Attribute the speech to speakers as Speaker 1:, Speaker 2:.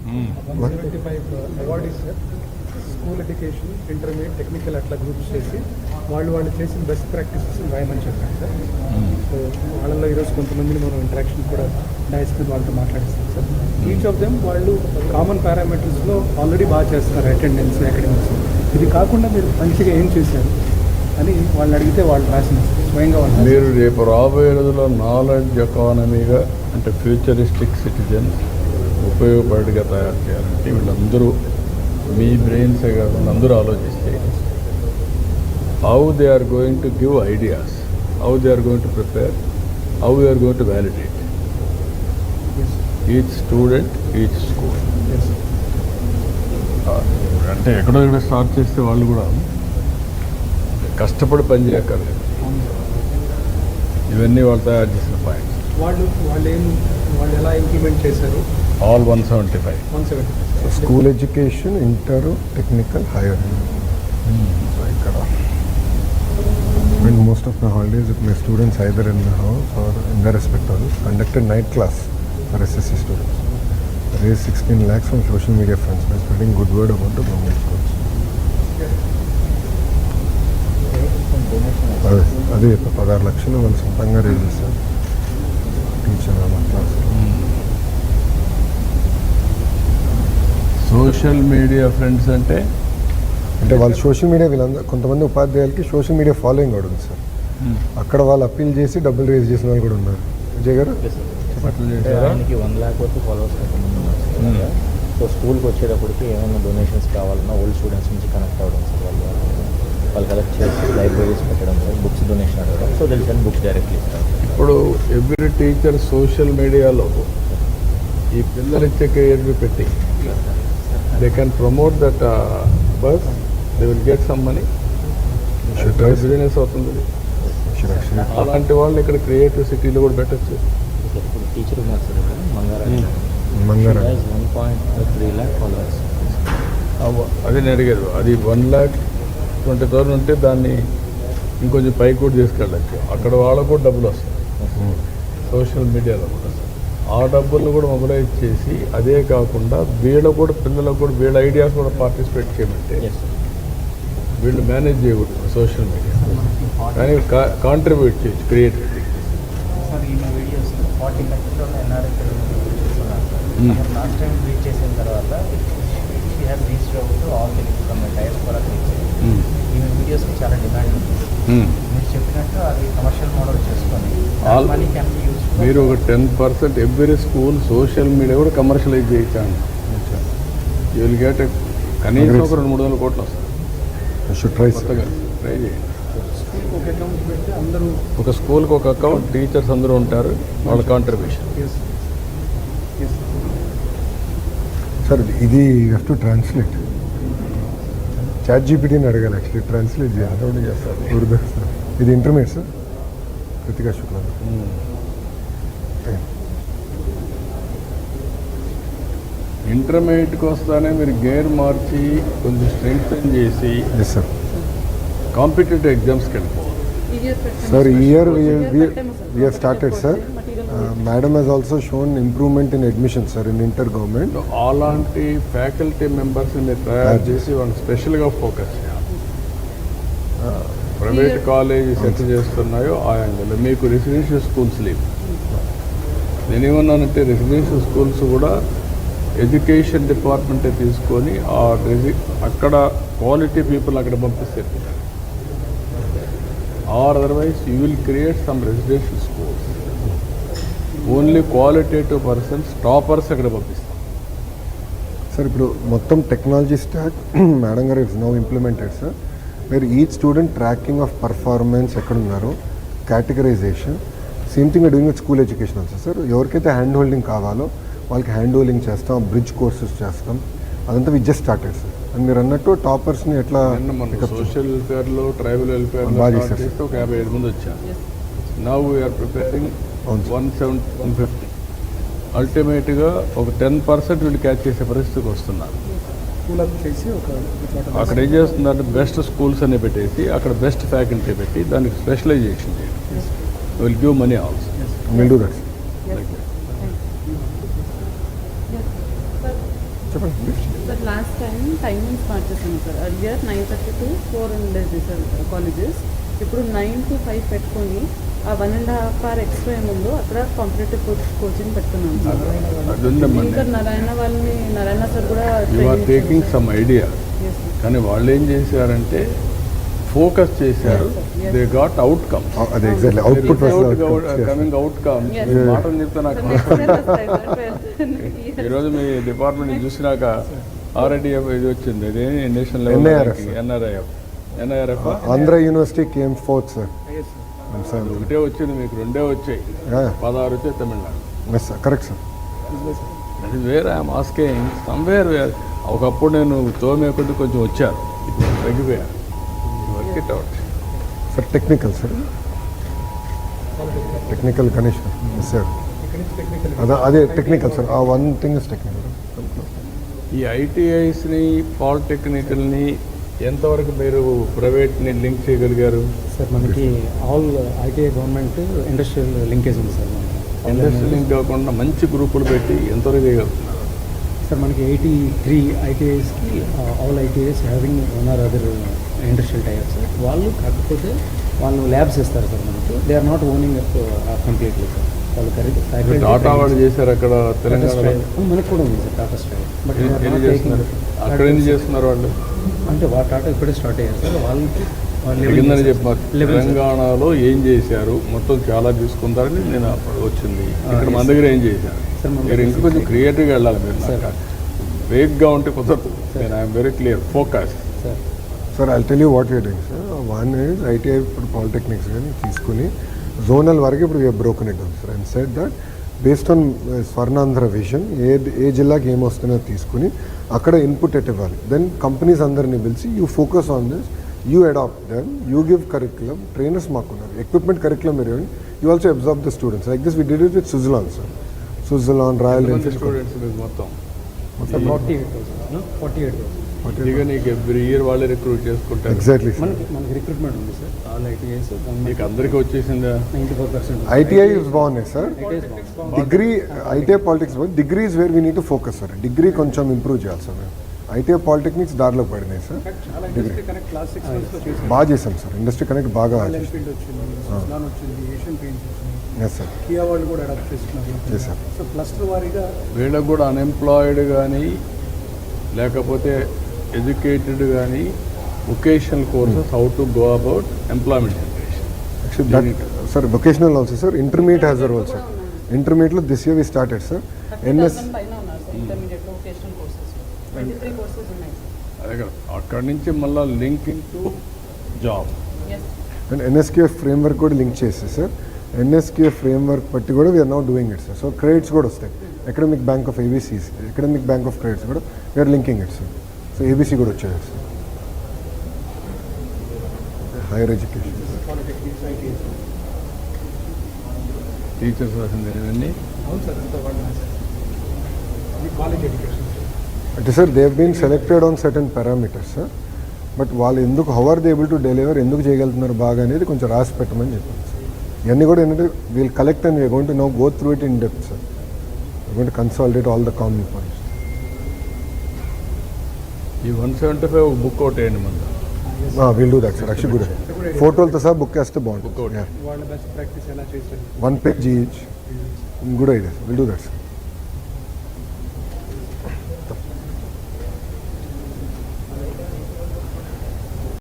Speaker 1: 175 awardees sir. School education, intermediate, technical అట్లా groups చేసి వాళ్ళు చేసిన బెస్ట్ ప్రాక్టీసెస్ రాయమని చెప్పారు సార్. సో వాళ్ళలో ఈరోజు కొంతమందిని మనం ఇంటరాక్షన్ కూడా డైస్ మీద వాళ్ళతో మాట్లాడిస్తాం సార్. ఈచ్ ఆఫ్ దెమ్ వాళ్ళు కామన్ పారామీటర్స్లో ఆల్రెడీ బాగా చేస్తున్నారు, అటెండెన్స్, అకాడమిక్స్. ఇది కాకుండా మీరు మంచిగా ఏం చేశారు అని వాళ్ళు అడిగితే వాళ్ళు రాసిన స్వయంగా వాళ్ళు.
Speaker 2: మీరు రేపు రాబోయే రోజుల్లో నాలెడ్జ్ ఎకానమీగా అంటే ఫ్యూచరిస్టిక్ సిటిజన్స్ ఉపయోగపడిగా తయారు చేయాలంటే వీళ్ళందరూ మీ బ్రెయిన్సే కాకుండా అందరూ ఆలోచిస్తే how they are going to give ideas, how they are going to prepare, how they are going to validate each student, each school. అంటే ఎక్కడో ఇక్కడ స్టార్ట్ చేస్తే వాళ్ళు కూడా కష్టపడి పని చేయక్కర్లేదు. ఇవన్నీ వాళ్ళు తయారు చేసిన పాయింట్స్.
Speaker 1: వాళ్ళు ఎలా ఇంప్లిమెంట్ చేశారు?
Speaker 2: All 175.
Speaker 3: School education, inter, technical, hire. So ఇక్కడ when most of my holidays with my students either in the house or in their respective houses, conducted night class for SSC students. Raised 16 lakhs from social media funds by spreading good word about the government schools. అదే 16 లక్షలు వాళ్ళు సొంతంగా raise చేస్తారు teacher అలా class.
Speaker 2: Social media friends అంటే
Speaker 3: వాళ్ళు social media వీళ్ళందరూ కొంతమంది ఉపాధ్యాయులకి సోషల్ మీడియా ఫాలోయింగ్ కూడా ఉంది సార్. అక్కడ వాళ్ళు అప్పీల్ చేసి డబ్బులు రేజ్ చేసిన వాళ్ళు కూడా ఉన్నారు. విజయ్ గారు
Speaker 4: ఆయనకి 1 lakh వరకు ఫాలోవర్స్ ఉన్నారు. సో స్కూల్కి వచ్చేటప్పటికి ఏమైనా డొనేషన్స్ కావాలన్నా ఓల్డ్ స్టూడెంట్స్ నుంచి కనెక్ట్ అవ్వడం సార్. వాళ్ళు కలెక్ట్ చేసి లైబ్రరీస్ పెట్టడం సార్, బుక్స్ డొనేషన్ అడగడం. సో తెలిసి బుక్స్ డైరెక్ట్లీ ఇస్తారు.
Speaker 2: ఇప్పుడు ఎవ్రీ టీచర్ సోషల్ మీడియాలో ఈ పిల్లలు ఇచ్చే కెరియర్ పెట్టి they can promote that bus, they will get some money, business అవుతుంది. అలాంటి వాళ్ళు ఇక్కడ క్రియేటివ్ సిటీలో కూడా పెట్టచ్చు.
Speaker 4: ఇప్పుడు టీచర్ ఉన్నారు సార్ మంగారా 1.3 lakh ఫాలోవర్స్.
Speaker 2: అది నేను అడిగారు. అది 1,20,000 ఉంటే దాన్ని ఇంకొంచెం పైకి కూడా తీసుకెళ్ళచ్చు. అక్కడ వాళ్ళకు కూడా డబ్బులు వస్తాయి సోషల్ మీడియాలో కూడా. ఆ డబ్బులను కూడా మొబిలైజ్ చేసి అదే కాకుండా వీళ్ళకు కూడా పిల్లలకు కూడా వీళ్ళ ఐడియాస్ కూడా పార్టిసిపేట్ చేయమంటే వీళ్ళు మేనేజ్ చేయకూడదు సోషల్ మీడియా, కానీ కాంట్రిబ్యూట్ చేయొచ్చు క్రియేటివిటీ.
Speaker 4: లాస్ట్ టైం రీచ్ చేసిన తర్వాత she has reached out to all the from diaspora reach. ఈమె వీడియోస్కి చాలా డిమాండ్ ఉంది. మీరు చెప్పినట్టు అది కమర్షియల్ మోడల్ చేసుకొని మనీ క్యాన్ బి యూజ్.
Speaker 2: మీరు ఒక 10% ఎవ్రీ స్కూల్ సోషల్ మీడియా కూడా కమర్షియలైజ్ చేయించండి. యూ విల్ గెట్ కనీసం ఒక 200-300 కోట్లు వస్తాయి. ట్రై చేయండి. ఒక స్కూల్కి ఒక అకౌంట్, టీచర్స్ అందరూ ఉంటారు, వాళ్ళ కాంట్రిబ్యూషన్.
Speaker 3: సార్ ఇది హ్యావ్ టు ట్రాన్స్లేట్. చాట్ జీపీటీని అడగాలి యాక్చువల్లీ, ట్రాన్స్లేట్ చేయాలి.
Speaker 2: చేస్తారు
Speaker 3: ఉర్దూ సార్. ఇది ఇంటర్మీడియట్ సార్, కృతికా శుక్లా.
Speaker 2: ఇంటర్మీడియట్కి వస్తానే మీరు గేర్ మార్చి కొంచెం స్ట్రెంగ్తన్ చేసి
Speaker 3: ఎస్ సార్
Speaker 2: కాంపిటేటివ్ ఎగ్జామ్స్కి వెళ్ళిపోవాలి.
Speaker 3: సార్ ఈ year we have started sir. Madam has also shown improvement in admission sir in inter government.
Speaker 2: అలాంటి ఫ్యాకల్టీ మెంబర్స్ని మీరు తయారు చేసి వాళ్ళు స్పెషల్గా ఫోకస్ చేయాలి. ప్రైవేట్ కాలేజెస్ ఎంత చేస్తున్నాయో ఆ యాంగిల్లో మీకు రెసిడెన్షియల్ స్కూల్స్ లేవు. నేనేమన్నానంటే రెసిడెన్షియల్ స్కూల్స్ కూడా ఎడ్యుకేషన్ డిపార్ట్మెంటే తీసుకొని అక్కడ క్వాలిటీ పీపుల్ అక్కడ పంపిస్తే, or otherwise you will create some residential schools only qualitative persons, toppers అక్కడ పంపిస్తాం.
Speaker 3: సార్ ఇప్పుడు మొత్తం టెక్నాలజీ స్టాక్ మేడం గారు ఇట్స్ నౌ ఇంప్లిమెంటెడ్ సార్. మీరు each student tracking of performance ఎక్కడున్నారో, categorization, same thing doing with school education also sir. ఎవరికైతే hand holding కావాలో వాళ్ళకి హ్యాండ్ హోల్డింగ్ చేస్తాం, బ్రిడ్జ్ కోర్సెస్ చేస్తాం. అదంతా we just started sir. And మీరు అన్నట్టు టాపర్స్ని ఎట్లా
Speaker 2: సోషల్ వెల్ఫేర్లో, ట్రైబల్ వెల్ఫేర్ ఒక 57 మంది వచ్చారు. Now we are preparing 150. అల్టిమేట్గా ఒక 10% వీళ్ళు క్యాచ్ చేసే పరిస్థితికి వస్తున్నారు. అక్కడ ఏం చేస్తుందంటే బెస్ట్ స్కూల్స్ అనే పెట్టేసి అక్కడ బెస్ట్ ఫ్యాకల్టీ పెట్టి దానికి స్పెషలైజేషన్ చేయండి. Will give money also.
Speaker 3: Will do that. చెప్పండి.
Speaker 5: సార్ లాస్ట్ టైం టైమింగ్స్ మార్చేసాను సార్. అర్లియర్ 9:30 to 4 ఉండేది సార్ కాలేజెస్. ఇప్పుడు 9 to 5 పెట్టుకొని ఆ 1.5 hour ఎక్స్ట్రా ఏముందో అక్కడ కాంపిటేటివ్ కోచింగ్ పెట్టుకున్నాను సార్.
Speaker 2: అది ఉందమ్మా.
Speaker 5: ఇంకా నారాయణ సార్ కూడా
Speaker 2: you are taking some idea,
Speaker 5: Yes, sir.
Speaker 2: కానీ వాళ్ళు ఏం చేశారంటే ఫోకస్ చేశారు.
Speaker 5: Yes.
Speaker 2: They got outcome.
Speaker 3: అదే exactly output
Speaker 2: coming outcome.
Speaker 5: Yes.
Speaker 2: మాటలు చెప్తే నాకు
Speaker 5: Sir, next year వస్తాయి సార్.
Speaker 2: ఈరోజు మీ డిపార్ట్మెంట్ చూసినాక ఆల్రెడీ ఇది వచ్చింది, అదే national level
Speaker 3: NIRF.
Speaker 2: NIRF
Speaker 3: Andhra university came fourth sir.
Speaker 1: Yes, sir.
Speaker 2: ఒకటే వచ్చింది, మీకు రెండే వచ్చాయి. 16 వచ్చాయి Tamil Nadu.
Speaker 3: Yes sir, correct sir.
Speaker 2: అది వేరే ఐఎమ్ ఆస్కింగ్ సమ్వేర్ వేర్. ఒకప్పుడు నేను తోమే కొద్ది కొంచెం వచ్చాను, ఇప్పుడు తగ్గిపోయాను. Work it out.
Speaker 3: Sir technical sir, technical Ganesh sir. Yes sir,
Speaker 1: ఇక్కడ నుంచి టెక్నికల్
Speaker 3: అదే technical sir. Ah one thing is technical.
Speaker 2: ఈ ఐటీఐస్ని పాలిటెక్నికల్ని ఎంతవరకు మీరు ప్రైవేట్ని లింక్ చేయగలిగారు?
Speaker 6: సార్ మనకి all ITI government industrial linkage ఉంది సార్ మనకి.
Speaker 2: ఇండస్ట్రీ లింక్ కాకుండా మంచి గ్రూపులు పెట్టి ఎంతవరకు చేయగలుగుతున్నారు?
Speaker 6: సార్ మనకి 83 ఐటీఐస్కి all ITIs having one or other industrial types sir. వాళ్ళు కాకపోతే వాళ్ళు ల్యాబ్స్ ఇస్తారు సార్ మనకి. They are not owning completely sir. వాళ్ళు
Speaker 2: టాటా వాళ్ళు చేశారు అక్కడ తెలంగాణలో.
Speaker 6: మనకు కూడా ఉంది సార్ టాటా స్ట్రైవ్. బట్
Speaker 2: ఎన్ని చేస్తున్నారు అక్కడ? ఎన్ని చేస్తున్నారు వాళ్ళు?
Speaker 6: అంటే వాళ్ళ టాటా ఇప్పుడే స్టార్ట్ అయ్యారు సార్. వాళ్ళకి
Speaker 2: కిందని చెప్పారు తెలంగాణలో ఏం చేశారు, మొత్తం చాలా తీసుకుంటారని నేను అప్పుడు వచ్చింది. ఇక్కడ మన దగ్గర ఏం చేశారు?
Speaker 6: సార్ మన
Speaker 2: మీరు ఇంకా కొంచెం క్రియేటివ్గా వెళ్ళాలి. మీరు వేగ్గా ఉంటే కుదరదు. నేను I'm very clear focus.
Speaker 6: Sir
Speaker 3: sir I tell you what you're doing sir. One is ITI ఇప్పుడు పాలిటెక్నిక్స్ కానీ తీసుకుని జోనల్ వరకు ఇప్పుడు we're broken it down sir. And said that based on Swarnandhra vision ఏ జిల్లాకి ఏమొస్తుందో తీసుకుని అక్కడ ఇన్పుట్ ఎట్ ఇవ్వాలి. దెన్ కంపెనీస్ అందరినీ పిలిచి you focus on this, you adapt them, you give curriculum. Trainers మాకున్నారు, ఎక్విప్మెంట్ కరిక్యులం మీరు ఇవ్వండి. You also observe the students. Like this we did it with Suzlon sir. Suzlon, royal Enfield.
Speaker 2: Students మీకు మొత్తం
Speaker 6: 48,000.
Speaker 2: ఇక నీకు ఎవ్రీ ఇయర్ వాళ్ళే రిక్రూట్ చేసుకుంటారు.
Speaker 3: Exactly sir.
Speaker 6: మనకి రిక్రూట్మెంట్ ఉంది సార్. ఆల్ ఐటీఐస్
Speaker 2: మీకు అందరికీ వచ్చేసిందా?
Speaker 6: 94%.
Speaker 3: ఐటీఐ ఇస్ బాగున్నాయి సార్.
Speaker 6: ఐటీఐస్ బాగుంది.
Speaker 3: Degree ITI politics degree is where we need to focus sir. Degree కొంచెం ఇంప్రూవ్ చేయాలి సార్. మేము ఐటీఐ పాలిటెక్నిక్స్ దారిలో పడినాయి సార్.
Speaker 1: చాలా ఇండస్ట్రీ కనెక్ట్ క్లాస్ 6 మంత్స్లో చేసాం.
Speaker 3: బాగా చేసాం సార్. ఇండస్ట్రీ కనెక్ట్ బాగా
Speaker 1: రాయల్ ఎన్ఫీల్డ్ వచ్చింది, సుజలాన్ వచ్చింది, ఏషియన్ పెయింట్స్ వచ్చింది,
Speaker 3: ఎస్ సార్
Speaker 1: కియా వాళ్ళు కూడా అడాప్ట్ చేసుకున్నారు.
Speaker 3: చేశారు.
Speaker 1: సో క్లస్టర్ వారీగా
Speaker 2: వీళ్ళకు కూడా అన్ఎంప్లాయిడ్ కానీ లేకపోతే ఎడ్యుకేటెడ్ కానీ vocational courses how to go about employment generation.
Speaker 3: Actually that sir vocational also sir. Intermediate has a role sir. ఇంటర్మీడియట్లో this year we started sir.
Speaker 5: 30,000 పైన ఉన్నారు sir intermediate vocational courses. 23 courses ఉన్నాయి sir.
Speaker 2: అదే కదా, అక్కడి నుంచి మళ్ళీ linking to job.
Speaker 5: Yes.
Speaker 3: And NSQF framework కూడా లింక్ చేస్తే సార్. ఎన్ఎస్క్యూఎఫ్ ఫ్రేమ్వర్క్ బట్టి కూడా we're not doing it sir. So credits కూడా వస్తాయి. Academic bank of ABCs, academic bank of credits కూడా we're linking it sir. So ABC కూడా వచ్చేది sir. Higher education
Speaker 1: polytechnics, ITIs.
Speaker 2: Teachers రాసింది ఇవన్నీ.
Speaker 1: అవును సార్, అంతా వాళ్ళు ఇది కాలేజ్ ఎడ్యుకేషన్.
Speaker 3: అంటే sir they been selected on certain parameters sir. But వాళ్ళు ఎందుకు how are they able to deliver, ఎందుకు చేయగలుగుతున్నారు బాగా అనేది కొంచెం రాసి పెట్టమని చెప్పాను సార్. ఇవన్నీ కూడా ఏంటంటే we'll collect and we're going to now go through it in depth sir. We're going to consolidate all the common points.
Speaker 2: ఈ 175 ఒక బుక్ అవుట్ వేయండి ముందు.
Speaker 3: Will do that sir. Actually good ఫోటోలతో సార్ బుక్ వేస్తే బాగుంటుంది.
Speaker 2: Book out.
Speaker 1: వాళ్ళ best practice ఎలా చేశారు.
Speaker 3: 1 page each. Good idea. We'll do that, sir.